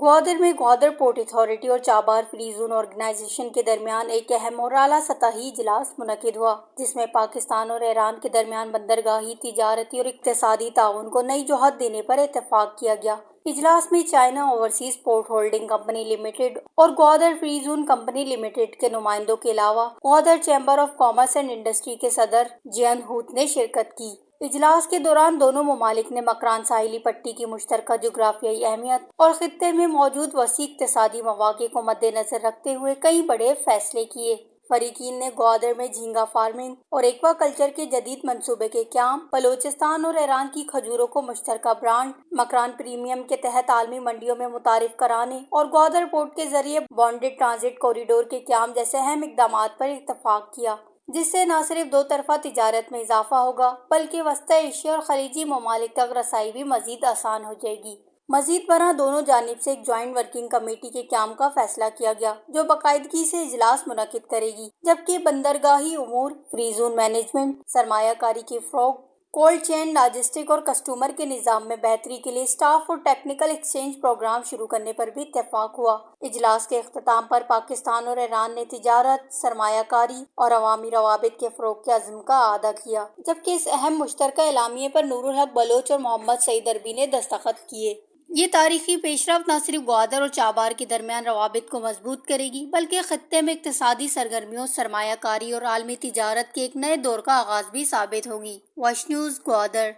گوادر میں Gwadar port authority اور Chabahar free zone organization کے درمیان ایک اہم اور اعلیٰ سطحی اجلاس منعقد ہوا، جس میں پاکستان اور ایران کے درمیان بندرگاہی، تجارتی اور اقتصادی تعاون کو نئی جہت دینے پر اتفاق کیا گیا۔ اجلاس میں China overseas port holding company limited اور Gwadar free zone company limited کے نمائندوں کے علاوہ Gwadar chamber of commerce and industry کے صدر جین ہوت نے شرکت کی۔ اجلاس کے دوران دونوں ممالک نے مکران ساحلی پٹی کی مشترکہ جغرافیائی اہمیت اور خطے میں موجود وسیع اقتصادی مواقع کو مد نظر رکھتے ہوئے کئی بڑے فیصلے کیے۔ فریقین نے گوادر میں جھینگا فارمنگ اور ایکوا کلچر کے جدید منصوبے کے قیام، بلوچستان اور ایران کی کھجوروں کو مشترکہ برانڈ مکران پریمیم کے تحت عالمی منڈیوں میں متعارف کرانے اور گوادر پورٹ کے ذریعے بانڈڈ ٹرانزٹ کوریڈور کے قیام جیسے اہم اقدامات پر اتفاق کیا، جس سے نہ صرف دو طرفہ تجارت میں اضافہ ہوگا بلکہ وسطی ایشیا اور خلیجی ممالک تک رسائی بھی مزید آسان ہو جائے گی۔ مزید برآں دونوں جانب سے ایک جوائنٹ ورکنگ کمیٹی کے قیام کا فیصلہ کیا گیا، جو باقاعدگی سے اجلاس منعقد کرے گی، جبکہ بندرگاہی امور، فری زون مینجمنٹ، سرمایہ کاری کے فروغ، کولڈ چین لاجسٹک اور کسٹمر کے نظام میں بہتری کے لیے اسٹاف اور ٹیکنیکل ایکسچینج پروگرام شروع کرنے پر بھی اتفاق ہوا۔ اجلاس کے اختتام پر پاکستان اور ایران نے تجارت، سرمایہ کاری اور عوامی روابط کے فروغ کے عزم کا اعادہ کیا، جبکہ اس اہم مشترکہ اعلامیے پر نور الحق بلوچ اور محمد سعید عربی نے دستخط کیے۔ یہ تاریخی پیش رفت نہ صرف گوادر اور چابہار کے درمیان روابط کو مضبوط کرے گی بلکہ خطے میں اقتصادی سرگرمیوں، سرمایہ کاری اور عالمی تجارت کے ایک نئے دور کا آغاز بھی ثابت ہوگی۔ Wash news, Gwadar.